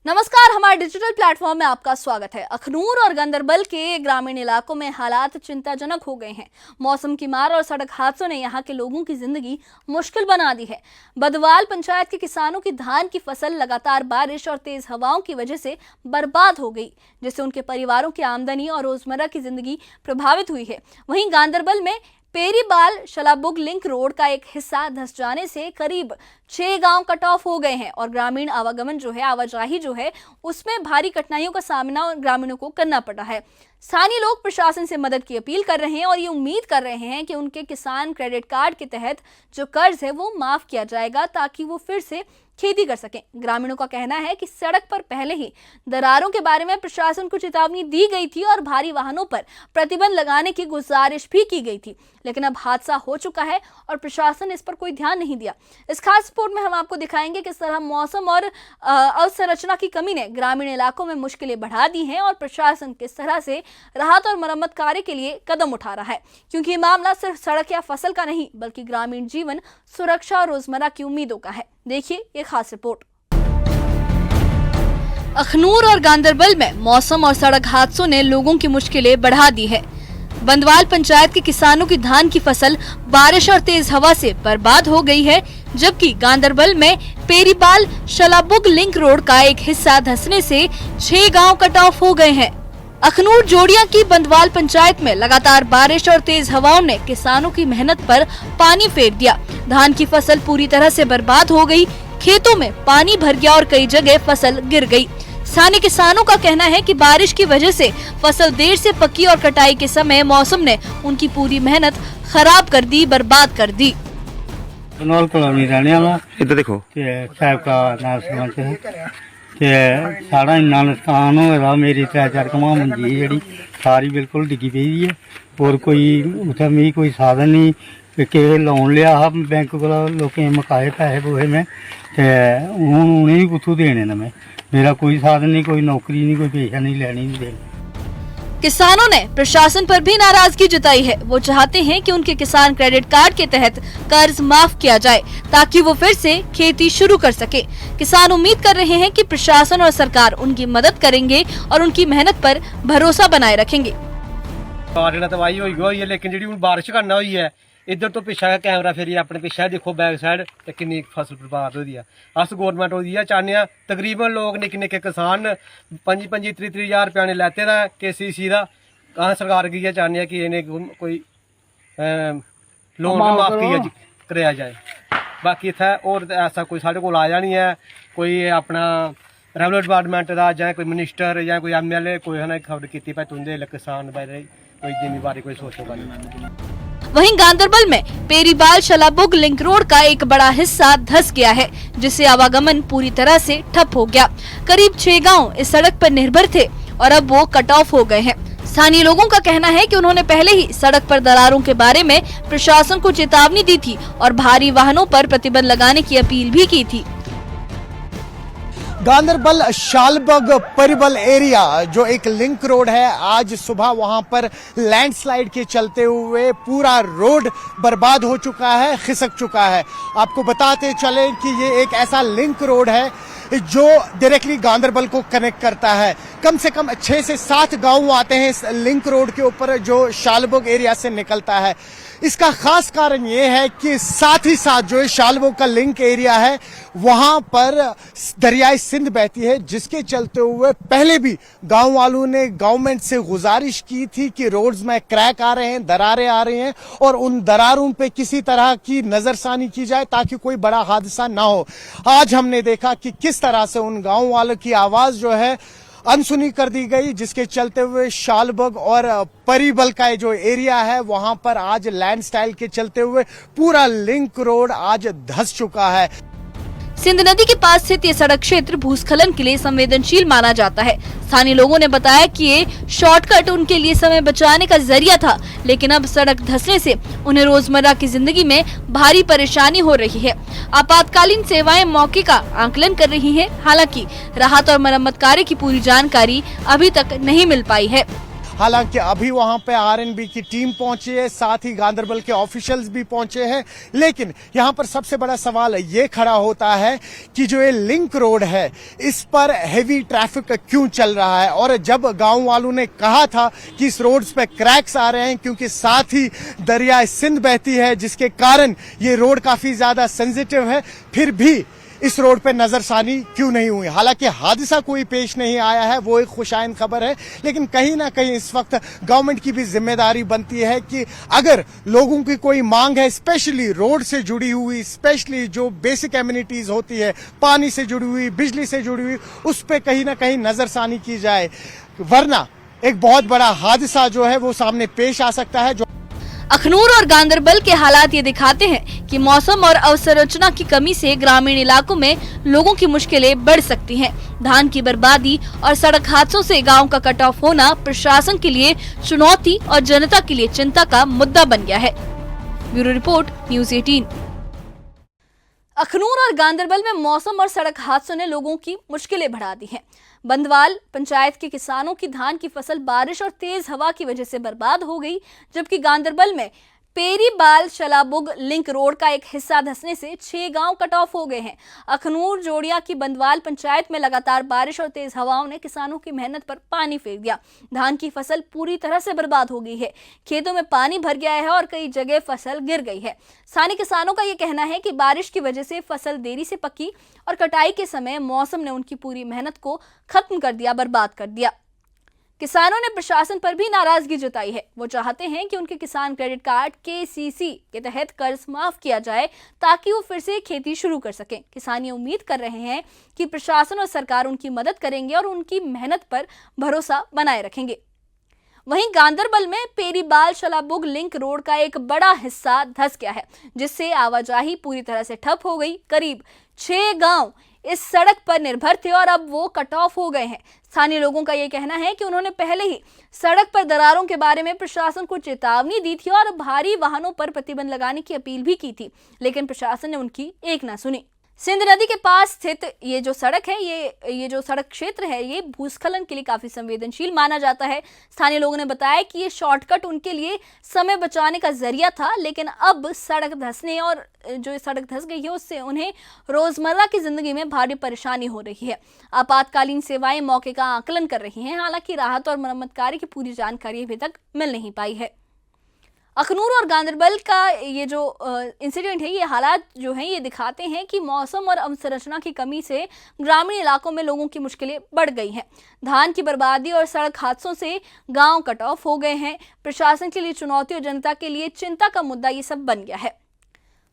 नमस्कार, हमारे digital platform में आपका स्वागत है। अखनूर और गांदरबल के ग्रामीण इलाकों में हालात चिंताजनक हो गए हैं। मौसम की मार और सड़क हादसों ने यहां के लोगों की जिंदगी मुश्किल बना दी है। बदवाल पंचायत के किसानों की धान की फसल लगातार बारिश और तेज हवाओं की वजह से बर्बाद हो गई, जिससे उनके परिवारों की आमदनी और रोजमर्रा की जिंदगी प्रभावित हुई है। वहीं गांदरबल में पेरीबाल शलाबुग लिंक रोड का एक हिस्सा धंस जाने से करीब 6 गांव कट ऑफ हो गए हैं और ग्रामीण आवागमन आवाजाही उसमें भारी कठिनाइयों का सामना ग्रामीणों को करना पड़ा है। स्थानीय लोग प्रशासन से मदद की अपील कर रहे हैं और ये उम्मीद कर रहे हैं कि उनके किसान क्रेडिट कार्ड के तहत जो कर्ज है वो माफ किया जाएगा, ताकि वो फिर से खेती कर सकें। ग्रामीणों का कहना है कि सड़क पर पहले ही दरारों के बारे में प्रशासन को चेतावनी दी गई थी और भारी वाहनों पर प्रतिबंध लगाने की गुजारिश भी की गई थी, लेकिन अब हादसा हो चुका है और प्रशासन इस पर कोई ध्यान नहीं दिया। इस खास रिपोर्ट में हम आपको दिखाएंगे किस तरह मौसम और अवसंरचना की कमी ने ग्रामीण इलाकों में मुश्किलें बढ़ा दी हैं और प्रशासन किस तरह से राहत और मरम्मत कार्य के लिए कदम उठा रहा है, क्योंकि ये मामला सिर्फ सड़क या फसल का नहीं बल्कि ग्रामीण जीवन, सुरक्षा और रोजमर्रा की उम्मीदों का है। देखिए ये खास रिपोर्ट। अखनूर और गांदरबल में मौसम और सड़क हादसों ने लोगों की मुश्किलें बढ़ा दी है। बंदवाल पंचायत के किसानों की धान की फसल बारिश और तेज हवा से बर्बाद हो गई है, जबकि गांदरबल में पेरीबाल शलाबुग लिंक रोड का एक हिस्सा धंसने से 6 गांव कट ऑफ हो गए हैं। अखनूर जोड़िया की बंदवाल पंचायत में लगातार बारिश और तेज हवाओं ने किसानों की मेहनत पर पानी फेर दिया। धान की फसल पूरी तरह से बर्बाद हो गई, खेतों में पानी भर गया और कई जगह फसल गिर गई। स्थानीय किसानों का कहना है कि बारिश की वजह से फसल देर से पकी और कटाई के समय मौसम ने उनकी पूरी मेहनत खराब कर दी, बर्बाद कर दी। कॉलोनी रहने वाला इधर देखो साहब का नाम समझते हैं कि सारा इन्ना नुकसान होया, मेरी 3-4 कमा मंजी जी सारी बिल्कुल डिगी पी है और कोई उत्थै मिगी कोई साधन नहीं कि लोन लिया हा बैंक को, लोकें मकाए पैसे पूहे में हूँ उनेंगी कुत्थों देने न मैं, मेरा कोई साधन नहीं, कोई नौकरी नहीं, कोई पेशा नहीं, लेनी नहीं देनी। किसानों ने प्रशासन पर भी नाराजगी जताई है। वो चाहते हैं कि उनके किसान क्रेडिट कार्ड के तहत कर्ज माफ किया जाए, ताकि वो फिर से खेती शुरू कर सके। किसान उम्मीद कर रहे हैं कि प्रशासन और सरकार उनकी मदद करेंगे और उनकी मेहनत पर भरोसा बनाए रखेंगे। तबाही हुई है, लेकिन जी बारिश करना हुई है, इधर तो पिछा कैमरा फेरी अपने पिछा देखो बैक साइड किन्नी फसल बर्बाद हो है। अस गौरमेंट हो चाहते हैं, तकरीबन लोग निक्के निक्के किसान 25-30 हज़ार रुपया ने लैते दा KCC का। अस सरकार की चाहते हैं कि इन्हें कोई लोन माफ कराया जाए। बाकी इतना और ऐसा कोई साढ़े को आया नहीं है, कोई अपना रेवन्यू डिपार्टमेंट का या कोई मिनिस्टर या कोई MLA कोई है खबर की तुंदे किसान बारे कोई जिम्मेवारी कोई सोचो। वहीं गांदरबल में पेरीबाल शलाबुग लिंक रोड का एक बड़ा हिस्सा धंस गया है, जिससे आवागमन पूरी तरह से ठप हो गया। करीब 6 गांव इस सड़क पर निर्भर थे और अब वो कट ऑफ हो गए हैं। स्थानीय लोगों का कहना है कि उन्होंने पहले ही सड़क पर दरारों के बारे में प्रशासन को चेतावनी दी थी और भारी वाहनों पर प्रतिबंध लगाने की अपील भी की थी। गांदरबल शालबग परिबल एरिया जो एक लिंक रोड है, आज सुबह वहां पर लैंडस्लाइड के चलते हुए पूरा रोड बर्बाद हो चुका है, खिसक चुका है। आपको बताते चले कि ये एक ऐसा लिंक रोड है जो डायरेक्टली गांदरबल को कनेक्ट करता है। कम से कम 6 से 7 गांव आते हैं इस लिंक रोड के ऊपर जो शालबग एरिया से निकलता है। इसका खास कारण ये है कि साथ ही साथ जो शालबग का लिंक एरिया है वहां पर दरियाई सिंध बहती है, जिसके चलते हुए पहले भी गांव वालों ने गवर्नमेंट से गुजारिश की थी कि रोड्स में क्रैक आ रहे हैं, दरारें आ रही हैं और उन दरारों पे किसी तरह की नजरसानी की जाए ताकि कोई बड़ा हादसा ना हो। आज हमने देखा कि किस तरह से उन गांव वालों की आवाज जो है अनसुनी कर दी गई, जिसके चलते हुए शालबग और परिबल का जो एरिया है वहां पर आज लैंडस्लाइड के चलते हुए पूरा लिंक रोड आज धंस चुका है। सिंध नदी के पास स्थित ये सड़क क्षेत्र भूस्खलन के लिए संवेदनशील माना जाता है। स्थानीय लोगों ने बताया कि ये शॉर्टकट उनके लिए समय बचाने का जरिया था, लेकिन अब सड़क धंसने से उन्हें रोजमर्रा की जिंदगी में भारी परेशानी हो रही है। आपातकालीन सेवाएं मौके का आकलन कर रही हैं, हालांकि राहत और मरम्मत कार्य की पूरी जानकारी अभी तक नहीं मिल पाई है। हालांकि अभी वहां पे आरएनबी की टीम पहुंची है, साथ ही गांधरबल के ऑफिशियल्स भी पहुंचे हैं। लेकिन यहां पर सबसे बड़ा सवाल ये खड़ा होता है कि जो ये लिंक रोड है इस पर हेवी ट्रैफिक क्यों चल रहा है। और जब गांव वालों ने कहा था कि इस रोड पे क्रैक्स आ रहे हैं क्योंकि साथ ही दरिया सिंध बहती है जिसके कारण ये रोड काफी ज्यादा सेंसिटिव है, फिर भी इस रोड पे नजरसानी क्यों नहीं हुई। हालांकि हादसा कोई पेश नहीं आया है, वो एक खुशाइन खबर है, लेकिन कहीं ना कहीं इस वक्त गवर्नमेंट की भी जिम्मेदारी बनती है कि अगर लोगों की कोई मांग है, स्पेशली रोड से जुड़ी हुई, स्पेशली जो बेसिक एमिनिटीज होती है, पानी से जुड़ी हुई, बिजली से जुड़ी हुई, उस पर कहीं ना कहीं नजरसानी की जाए, वरना एक बहुत बड़ा हादसा जो है वो सामने पेश आ सकता है। अखनूर और गांधरबल के हालात ये दिखाते हैं कि मौसम और अवसंरचना की कमी से ग्रामीण इलाकों में लोगों की मुश्किलें बढ़ सकती हैं। धान की बर्बादी और सड़क हादसों से गांव का कट ऑफ होना प्रशासन के लिए चुनौती और जनता के लिए चिंता का मुद्दा बन गया है। Bureau report, news 18। अखनूर और गांधरबल में मौसम और सड़क हादसों ने लोगों की मुश्किलें बढ़ा दी हैं। बंदवाल पंचायत के किसानों की धान की फसल बारिश और तेज हवा की वजह से बर्बाद हो गई, जबकि गांधरबल में पेरीबाल शलाबुग लिंक रोड का एक हिस्सा धंसने से 6 गांव कट ऑफ हो गए हैं। अखनूर जोड़िया की बंदवाल पंचायत में लगातार बारिश और तेज हवाओं ने किसानों की मेहनत पर पानी फेर दिया। धान की फसल पूरी तरह से बर्बाद हो गई है, खेतों में पानी भर गया है और कई जगह फसल गिर गई है। स्थानीय किसानों का ये कहना है कि बारिश की वजह से फसल देरी से पकी और कटाई के समय मौसम ने उनकी पूरी मेहनत को खत्म कर दिया, बर्बाद कर दिया। किसानों ने प्रशासन पर भी नाराजगी जताई है। वो चाहते हैं कि उनके किसान क्रेडिट कार्ड KCC के तहत कर्ज माफ किया जाए ताकि वो फिर से खेती शुरू कर सकें। किसान ये उम्मीद कर रहे हैं कि प्रशासन और सरकार उनकी मदद करेंगे और उनकी मेहनत पर भरोसा बनाए रखेंगे। वहीं गांधरबल में पेरीबाल शलाबुग लिंक रोड का एक बड़ा हिस्सा धंस गया है, जिससे आवाजाही पूरी तरह से ठप हो गई। करीब 6 गांव इस सड़क पर निर्भर थे और अब वो कट ऑफ हो गए हैं। स्थानीय लोगों का ये कहना है कि उन्होंने पहले ही सड़क पर दरारों के बारे में प्रशासन को चेतावनी दी थी और भारी वाहनों पर प्रतिबंध लगाने की अपील भी की थी, लेकिन प्रशासन ने उनकी एक ना सुनी। सिंध नदी के पास स्थित ये जो सड़क है, ये जो सड़क क्षेत्र है, ये भूस्खलन के लिए काफी संवेदनशील माना जाता है। स्थानीय लोगों ने बताया कि ये शॉर्टकट उनके लिए समय बचाने का जरिया था, लेकिन अब सड़क धंसने और जो सड़क धंस गई है उससे उन्हें रोजमर्रा की जिंदगी में भारी परेशानी हो रही है। आपातकालीन सेवाएं मौके का आकलन कर रही हैं, हालांकि राहत और मरम्मत कार्य की पूरी जानकारी अभी तक मिल नहीं पाई है। अखनूर और गांधरबल का ये जो इंसिडेंट है, ये हालात जो हैं ये दिखाते हैं कि मौसम और अवसंरचना की कमी से ग्रामीण इलाकों में लोगों की मुश्किलें बढ़ गई हैं। धान की बर्बादी और सड़क हादसों से गांव कट ऑफ हो गए हैं। प्रशासन के लिए चुनौती और जनता के लिए चिंता का मुद्दा ये सब बन गया है।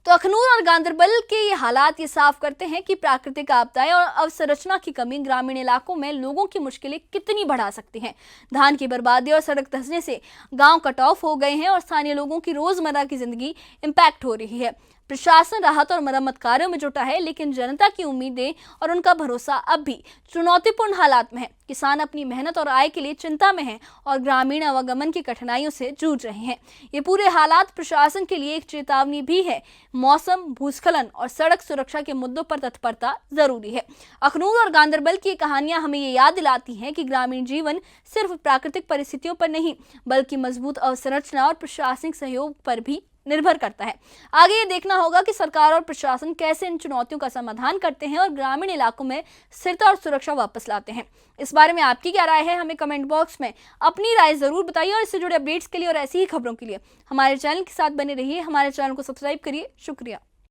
तो अखनूर और गांधरबल के ये हालात ये साफ करते हैं कि प्राकृतिक आपदाएं और अवसंरचना की कमी ग्रामीण इलाकों में लोगों की मुश्किलें कितनी बढ़ा सकती हैं। धान की बर्बादी और सड़क धंसने से गांव कट ऑफ हो गए हैं और स्थानीय लोगों की रोजमर्रा की जिंदगी इम्पैक्ट हो रही है। प्रशासन राहत और मरम्मत कार्यों में जुटा है, लेकिन जनता की उम्मीदें और उनका भरोसा अब भी चुनौतीपूर्ण हालात में है। किसान अपनी मेहनत और आय के लिए चिंता में हैं और ग्रामीण आवागमन की कठिनाइयों से जूझ रहे हैं। ये पूरे हालात प्रशासन के लिए एक चेतावनी भी है। मौसम, भूस्खलन और सड़क सुरक्षा के मुद्दों पर तत्परता जरूरी है। अखनूर और गांधरबल की कहानियां हमें ये याद दिलाती हैं कि ग्रामीण जीवन सिर्फ प्राकृतिक परिस्थितियों पर नहीं, बल्कि मजबूत अवसंरचना और प्रशासनिक सहयोग पर भी निर्भर करता है। आगे ये देखना होगा कि सरकार और प्रशासन कैसे इन चुनौतियों का समाधान करते हैं और ग्रामीण इलाकों में स्थिरता और सुरक्षा वापस लाते हैं। इस बारे में आपकी क्या राय है, हमें कमेंट बॉक्स में अपनी राय जरूर बताइए और इससे जुड़े अपडेट्स के लिए और ऐसी ही खबरों के लिए हमारे चैनल के साथ बने रहिए। हमारे चैनल को सब्सक्राइब करिए। शुक्रिया।